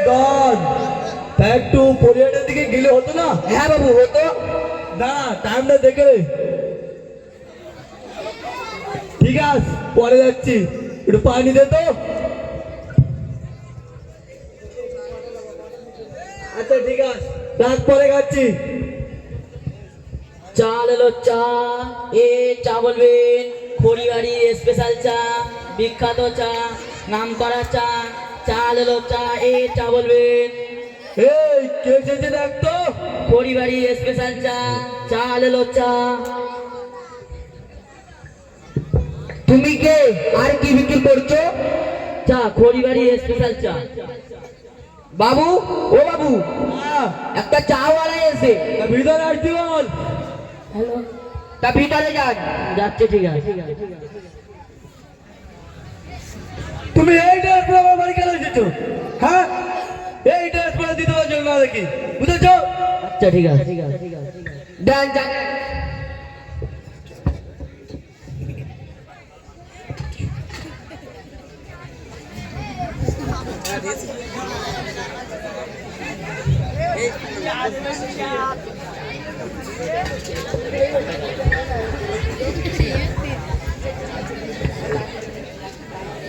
God, তা একটু পরিবারের দিকে গেলে হতো না? হ্যাঁ বাবু হতো। না, টাইমটা দেখে। ঠিক আছে, পরে যাচ্ছি, একটু পানি দে তো। আচ্ছা ঠিক আছে, রাত পরে খাচ্ছি। চা এলো চা, এ চা বলবেন, খড়িবাড়ির স্পেশাল চা, বিখ্যাত চা, নাম করা চা। চা এলো চা, এ চা বলবেন। এই কে এসেছে দেখ তো। খড়িবাড়ির স্পেশাল চা, চা এলো চা। তুমি কে আর কি বিক্রি করছো? চা, খড়িবাড়ির স্পেশাল চা। বাবু, ও বাবু, হ্যাঁ, একটা চাওয়ালা এসে। তা ভিতরে আসছি বল। হ্যালো, তা ভিতরে যান। যাচ্ছে, ঠিক আছে। তুমি এই ড্রেস পরে আমার বাড়ি কেন এসেছো? হ্যাঁ, এই ড্রেস পরে দিতে পারছো না দেখি, বুঝেছো? আচ্ছা ঠিক আছে। যান যান।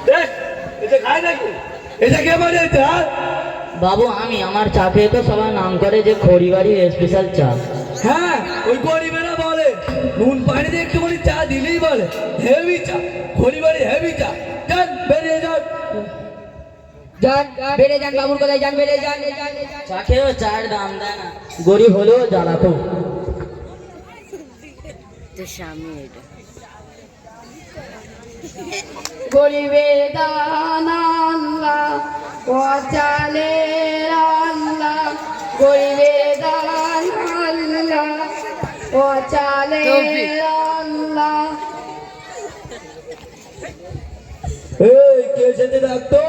দেখ, এটা খায় নাকি? এটা কে বানিয়েছে? হ্যাঁ বাবু, আমি আমার চা খেয়ে তো সবার নাম করে যে খড়িবাড়ির স্পেশাল চা। হ্যাঁ, ওই গরিবেরা বলে নুন পানি দিয়ে একটুখানি চা দিলেই বলে হেভি চা, খড়িবাড়ি হেভি চা। যান, বেরিয়ে যান। যান, বেড়ে যান বাবুর কোথায় যান, বেড়ে যান। চা খেয়েও চায়ের দাম দেয় না, গরিব হলেও জ্বালা খুব। গরিবের দান আল্লাহ, পচালের আল্লাহ, গরিবের দান আল্লাহ, পচালের আল্লাহ। এই কে এসেছে দেখ তো।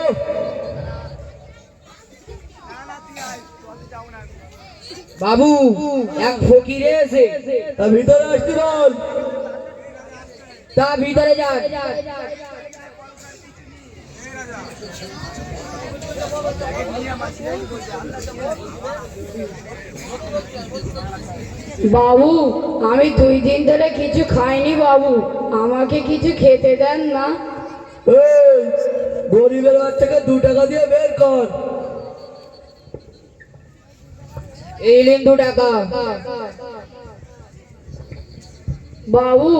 বাবু, এক ফকিরে এসে। তা ভিতরে আসছি বল। তা ভিতরে যান। বাবু, আমি 2 দিন ধরে কিছু খাইনি বাবু, আমাকে কিছু খেতে দেন না। এই গরিবের বাচ্চাকে 2 টাকা দিয়ে বের কর। এই নিন 2 টাকা। বাবু,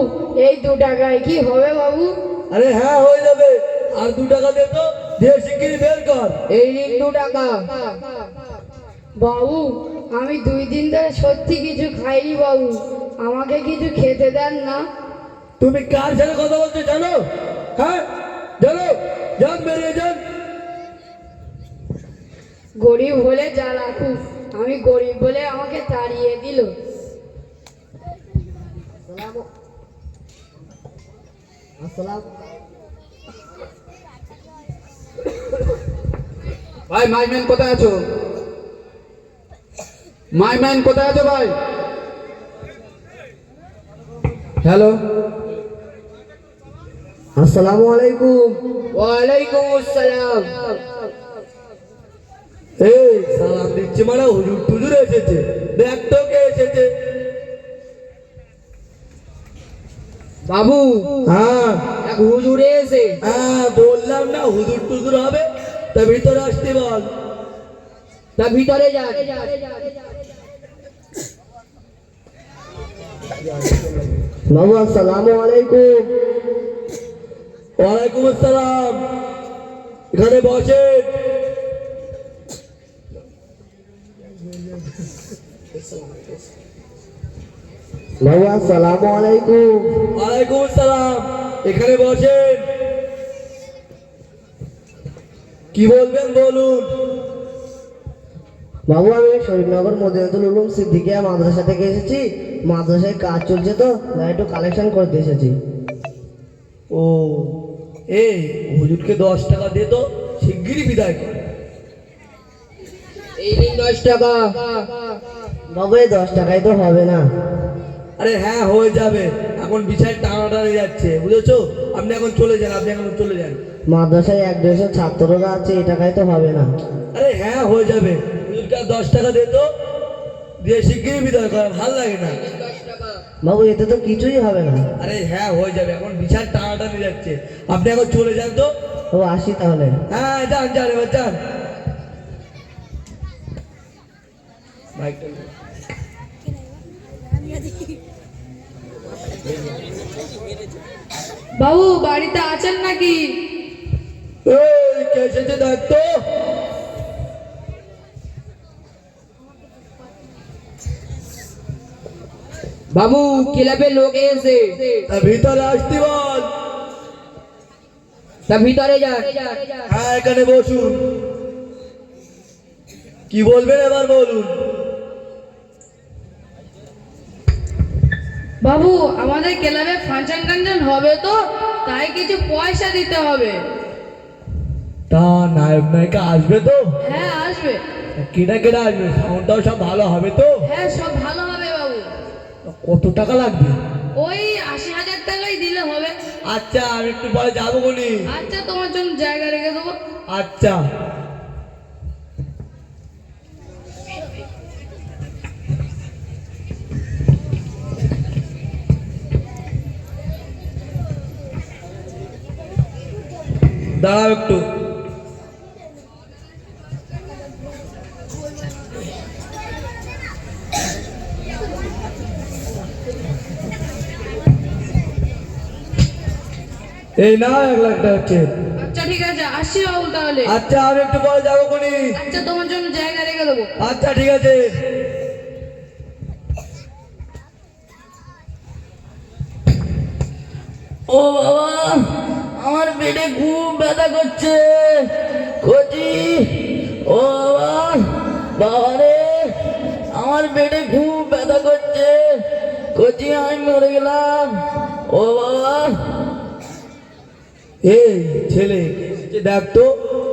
এই 2 টাকায় কি হবে বাবু? আরে হ্যাঁ, হয়ে যাবে। আর 2 টাকা দে তো, দিয়ে শিগগিরি বের কর। এই নিন 2 টাকা। বাবু, আমি 2 দিন ধরে সত্যি কিছু খাইনি বাবু, আমাকে কিছু খেতে দেন না। তুমি কার সাথে কথা বলছো জানো? হ্যাঁ জানো? যান, বেরিয়ে যান। গরিব হলে যা রাখুক, আমি গরিব বলে আমাকে তাড়িয়ে দিল। ভাই, মাইম্যান কোথায় আছো? মাইম্যান কোথায় আছো ভাই? হ্যালো, আসসালামু আলাইকুম। ওয়ালাইকুম আসসালাম। এই সালাম দিচ্ছি মানে হুজুর টুজুর এসেছে, দেখ তো কে এসেছে। বাবু, হ্যাঁ এক হুজুরে এসে। হ্যাঁ, বললাম না হুজুর টুজুর হবে। তা ভিতরে আসতে বল। তা ভিতরে যান। বাবু আসসালামু আলাইকুম। ওয়ালাইকুম আসসালাম। এখানে বসেন। বাবু আসসালামু আলাইকুম। ওয়ালাইকুম আসসালাম। এখানে বসেন। কি বলবেন বলুন। বাবু, আমি শরীফনগর মদিনাতুল উলুম সিদ্দিকিয়া মাদ্রাসা থেকে এসেছি। মাদ্রাসায় কাজ চলছে তো, তাই একটু কালেকশন করতে এসেছি। ও, এই হুজুরকে 10 টাকা দে তো, শিগগিরই বিদায় কর। এই নিন 10 টাকা। বাবু, এই 10 টাকায় তো হবে না। আরে হ্যাঁ, হয়ে যাবে। এখন বিশাল টানাটানি যাচ্ছে, বুঝেছো? আপনি এখন চলে যান, আপনি এখন চলে যান। মাদ্রাসায় 1-150 ছাত্ররা আছে, এই টাকায় তো হবে না। আরে হ্যাঁ হয়ে যাবে, হুজুরকে 10 টাকা দে তো, দিয়ে শিগগিরই বিদায় করা, ভাল লাগে না। বাবু এতে তো কিছুই হবে না। আরে হ্যাঁ হয়ে যাবে, এখন বিশাল টানাটানি যাচ্ছে, আপনি এখন চলে যান তো। ও আসি তাহলে। হ্যাঁ যান যান এবার যান। বাইকটা নিয়ে। বাবু বাড়িতে আছেন নাকি? এই কে এসেছে দেখ তো। বাবু ক্লাবের লোক এসে, তা ভিতরে আসতে বল। তা ভিতরে যান। হ্যাঁ এখানে বসুন, কি বলবেন এবার বলুন। বাবু আমাদের ক্লাবে ফাংশন টাংশন হবে তো, তাই কিছু পয়সা দিতে হবে। তা নায়ক নায়িকা আসবে তো? হ্যাঁ আসবে। কেটা কেটা আসবে, সাউন্ডটাও সব ভালো হবে তো? হ্যাঁ সব ভালো হবে বাবু। কত টাকা লাগবে? ওই 80,000 টাকাই দিলে হবে। আচ্ছা আমি একটু পরে যাবো বলি। আচ্ছা তোমার জন্য জায়গা রেখে দেবো। আচ্ছা দাঁড়াও একটু। এই না 1 লাখ টাকা চেক। আচ্ছা ঠিক আছে আসছি বাবু তাহলে। আচ্ছা আমি একটু পরে যাবো কোনি। আচ্ছা তোমার জন্য জায়গা রেখে দেবো। আচ্ছা ঠিক আছে। ও বাবা, আমার পেটে খুব ব্যথা করছে। কচি, ও বাবা, বাবা রে, আমার পেটে খুব ব্যথা করছে। কচি আমি মরে গেলাম। ও বাবা, এই ছেলে কে এসেছে দেখ তো,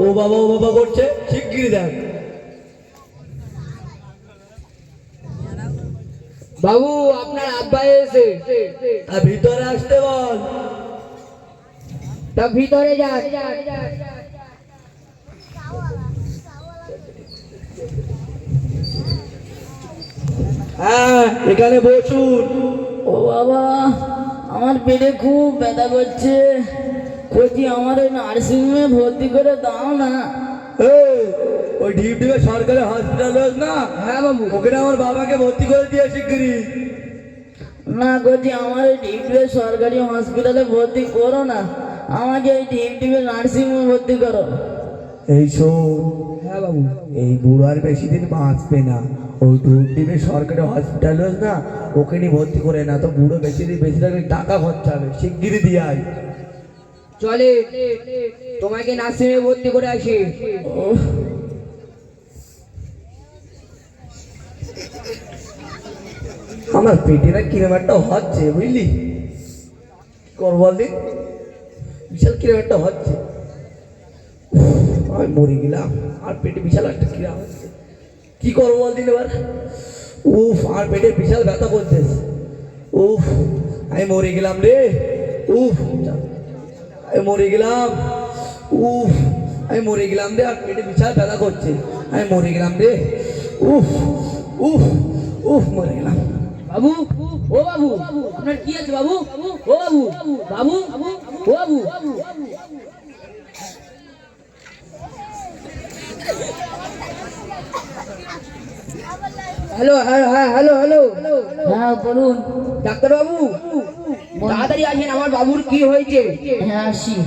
ও বাবা করছে, শিগগিরই দেখ। বাবু আপনার আব্বা এসে, তা ভিতরে আসতে বল। তা ভিতরে যান। হ্যাঁ এখানে বসুন। ও বাবা, আমার পেটে খুব ব্যথা করছে। কচি আমার ওই নার্সিংহোমে ভর্তি করে দাও না। এই, ওই ঢিপঢিপে সরকারি হসপিটাল না? হ্যাঁ বাবু। ওখানে আমার বাবাকে ভর্তি করে দিয়ে শিগগিরই। না কচি, আমার এই ঢিপঢিপে সরকারি হসপিটালে ভর্তি করো না, আমাকে এই ঢিপঢিপে নার্সিংহোমে ভর্তি করো। এই শোন, হ্যাঁ বাবু। এই বুড়ো আর বেশি দিন বাঁচবে না, ওই ঢিপঢিপে সরকারি হসপিটাল না, ওখানে ভর্তি করে না তো বুড়ো বেশি থাকলে টাকা খরচা হবে, শিগগিরই দিয়ে আয়। চলে তোমাকে নার্সিংহোমে ভর্তি করে আসি। আমার পেটে না কিরম একটা হচ্ছে বুঝলি, কর বললি, বিশাল কিরম একটা হচ্ছে। আমি মরে গেলাম, আর পেটে বিশাল একটা কিরম হচ্ছে, কি করবো বলদিন এবার। উফ, আর পেটে বিশাল ব্যথা করছে। উফ, আমি মরে গেলাম রে। উফ, আমি মরে গেলাম। উফ, আমি মরে গেলাম রে, আর পেটে বিশাল ব্যথা করছে, আমি মরে গেলাম রে। উফ উফ উফ, মরে গেলাম। বাবু, ও বাবু, আপনার কি আছে বাবু? ও বাবু, বাবু, ও বাবু। Hello hello hello hello. হ্যাঁ বলুন। ডাক্তার বাবু তাড়াতাড়ি আসেন, আমার বাবুর কি হয়েছে? হ্যাঁ আসি।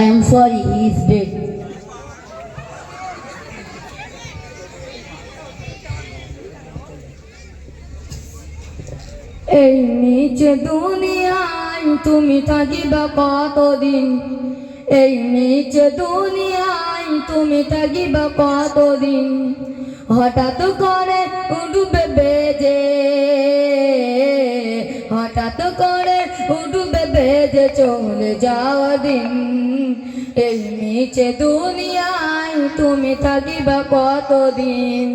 I am sorry, he is dead. এই নিচে দুনিয়ায় তুমি থাকিবা কতদিন, এই নিচে দুনিয়ায় তুমি থাকিবা কতদিন, হঠাৎ করে উঠবে বেজে, হঠাৎ করে উঠবে দেখবে যে চলে যাওয়া দিন, এই নিচে দুনিয়ায় তুমি থাকিবা কতদিন।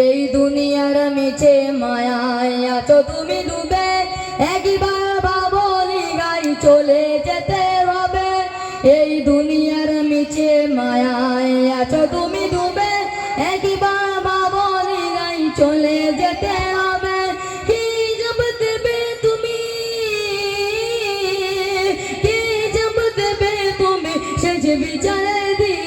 এই দুনিয়ার মিছে মায়ায় আছো তুমি ডুবে, একবার বাবলি গাই চলে যেতে হবে। এই দুনিয়ার মিছে মায়ায় আছো তুমি ডুবে, একবার বাবলি গাই চলে যেতে হবে। কি জব দেবে তুমি, কি জব দেবে তুমি শেষ বিচারের দিন।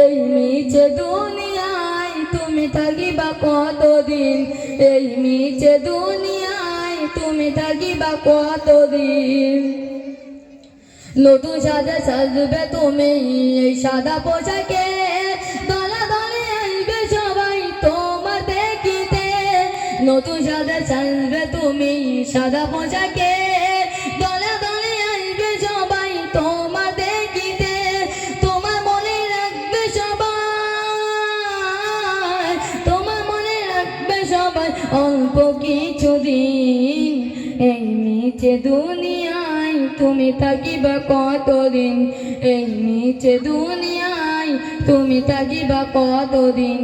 এই নিচে দুনিয়ায় তুমি থাকিবা কতদিন, এই নিচে দুনিয়ায় তুমি থাকিবা কতদিন। নতুন সাজে সাজবে তুমি এই সাদা পোশাকে, দলে দলে আসবে সবাই তোমার দেখিতে। নতুন সাজে সাজবে তুমি সাদা পোশাকে, দলে দলে আসবে সবাই তোমার দেখিতে। তোমার মনে রাখবে সবাই, তোমার মনে রাখবে সবাই অল্প কিছুদিন। এই নিচে দুনিয়ায় তুমি থাকিবা কতদিন, এই নিচে দুনিয়ায় তুমি থাকিবা কতদিন।